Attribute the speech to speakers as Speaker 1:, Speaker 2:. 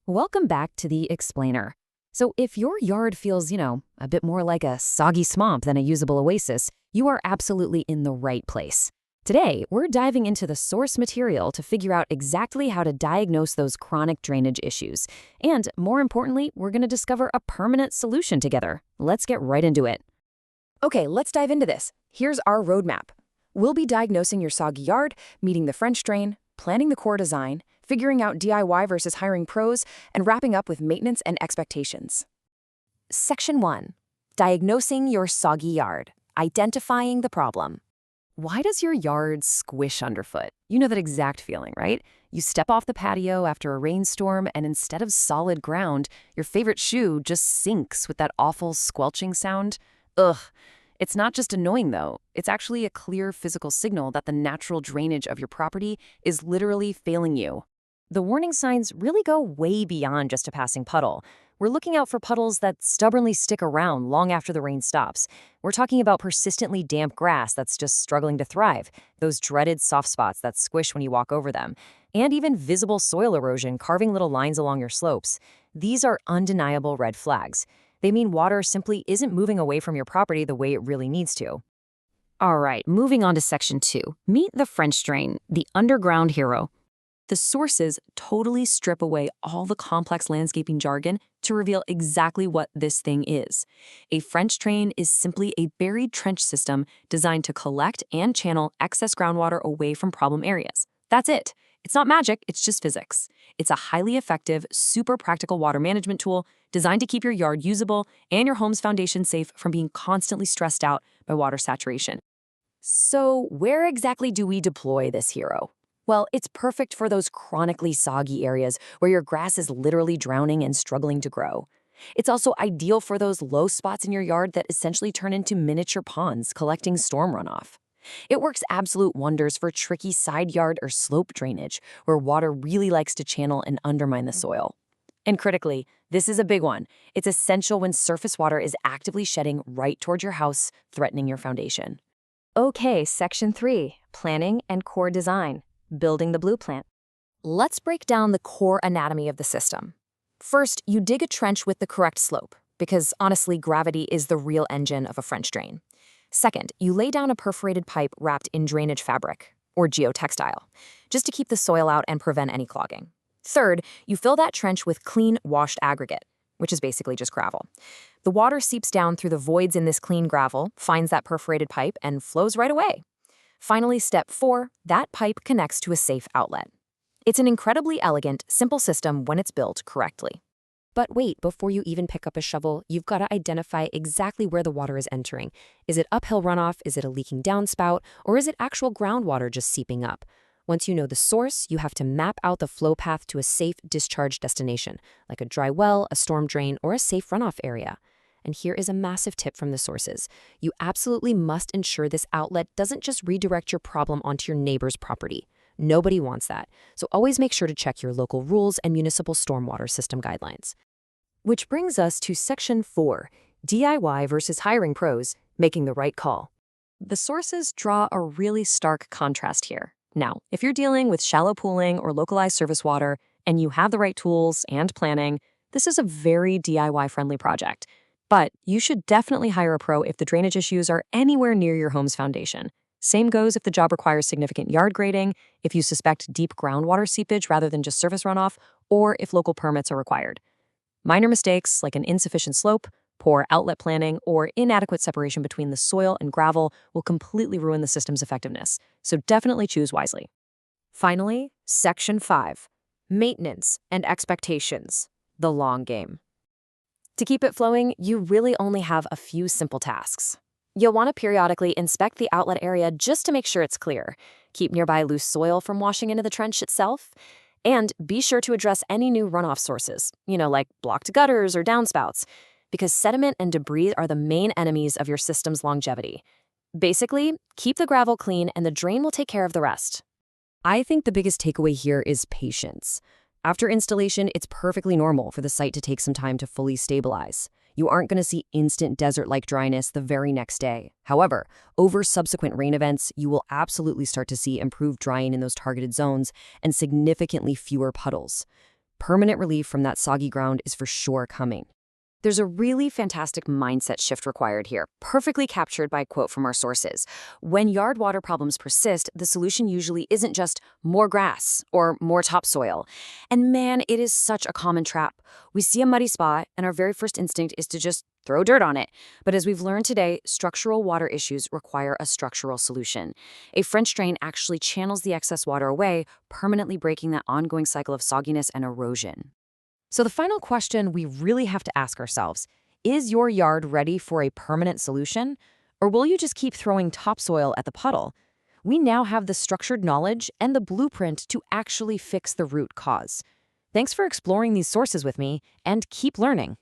Speaker 1: Welcome back to the Explainer. So if your yard feels, a bit more like a soggy swamp than a usable oasis, you are absolutely in the right place. Today, we're diving into the source material to figure out exactly how to diagnose those chronic drainage issues. And more importantly, we're going to discover a permanent solution together. Let's get right into it. Okay, let's dive into this. Here's our roadmap. We'll be diagnosing your soggy yard, meeting the French drain, planning the core design, figuring out DIY versus hiring pros, and wrapping up with maintenance and expectations. Section 1. Diagnosing your soggy yard. Identifying the problem. Why does your yard squish underfoot? You know that exact feeling, right? You step off the patio after a rainstorm, and instead of solid ground, your favorite shoe just sinks with that awful squelching sound. Ugh. It's not just annoying, though. It's actually a clear physical signal that the natural drainage of your property is literally failing you. The warning signs really go way beyond just a passing puddle. We're looking out for puddles that stubbornly stick around long after the rain stops. We're talking about persistently damp grass that's just struggling to thrive, those dreaded soft spots that squish when you walk over them, and even visible soil erosion carving little lines along your slopes. These are undeniable red flags. They mean water simply isn't moving away from your property the way it really needs to. All right, moving on to Section 2. Meet the French drain, the underground hero. The sources totally strip away all the complex landscaping jargon to reveal exactly what this thing is. A French drain is simply a buried trench system designed to collect and channel excess groundwater away from problem areas. That's it. It's not magic, it's just physics. It's a highly effective, super practical water management tool designed to keep your yard usable and your home's foundation safe from being constantly stressed out by water saturation. So where exactly do we deploy this hero? Well, it's perfect for those chronically soggy areas where your grass is literally drowning and struggling to grow. It's also ideal for those low spots in your yard that essentially turn into miniature ponds collecting storm runoff. It works absolute wonders for tricky side yard or slope drainage, where water really likes to channel and undermine the soil. And critically, this is a big one. It's essential when surface water is actively shedding right toward your house, threatening your foundation. Okay, Section 3, Planning and Core Design. Building the blueprint. Let's break down the core anatomy of the system. First, you dig a trench with the correct slope, because honestly, gravity is the real engine of a French drain. Second, you lay down a perforated pipe wrapped in drainage fabric, or geotextile, just to keep the soil out and prevent any clogging. Third, you fill that trench with clean, washed aggregate, which is basically just gravel. The water seeps down through the voids in this clean gravel, finds that perforated pipe, and flows right away. Finally, step 4, that pipe connects to a safe outlet. It's an incredibly elegant, simple system when it's built correctly. But wait, before you even pick up a shovel, you've got to identify exactly where the water is entering. Is it uphill runoff, is it a leaking downspout, or is it actual groundwater just seeping up? Once you know the source, you have to map out the flow path to a safe discharge destination, like a dry well, a storm drain, or a safe runoff area. And here is a massive tip from the sources. You absolutely must ensure this outlet doesn't just redirect your problem onto your neighbor's property. Nobody wants that. So always make sure to check your local rules and municipal stormwater system guidelines. Which brings us to Section 4, DIY versus hiring pros, making the right call. The sources draw a really stark contrast here. Now, if you're dealing with shallow pooling or localized surface water, and you have the right tools and planning, this is a very DIY-friendly project. But you should definitely hire a pro if the drainage issues are anywhere near your home's foundation. Same goes if the job requires significant yard grading, if you suspect deep groundwater seepage rather than just surface runoff, or if local permits are required. Minor mistakes like an insufficient slope, poor outlet planning, or inadequate separation between the soil and gravel will completely ruin the system's effectiveness, so definitely choose wisely. Finally, Section 5, Maintenance and Expectations, the long game. To keep it flowing, you really only have a few simple tasks. You'll want to periodically inspect the outlet area just to make sure it's clear, keep nearby loose soil from washing into the trench itself, and be sure to address any new runoff sources, like blocked gutters or downspouts, because sediment and debris are the main enemies of your system's longevity. Basically, keep the gravel clean and the drain will take care of the rest. I think the biggest takeaway here is patience. After installation, it's perfectly normal for the site to take some time to fully stabilize. You aren't going to see instant desert-like dryness the very next day. However, over subsequent rain events, you will absolutely start to see improved drying in those targeted zones and significantly fewer puddles. Permanent relief from that soggy ground is for sure coming. There's a really fantastic mindset shift required here, perfectly captured by a quote from our sources. When yard water problems persist, the solution usually isn't just more grass or more topsoil. And man, it is such a common trap. We see a muddy spot, and our very first instinct is to just throw dirt on it. But as we've learned today, structural water issues require a structural solution. A French drain actually channels the excess water away, permanently breaking that ongoing cycle of sogginess and erosion. So the final question we really have to ask ourselves, is your yard ready for a permanent solution? Or will you just keep throwing topsoil at the puddle? We now have the structured knowledge and the blueprint to actually fix the root cause. Thanks for exploring these sources with me, and keep learning.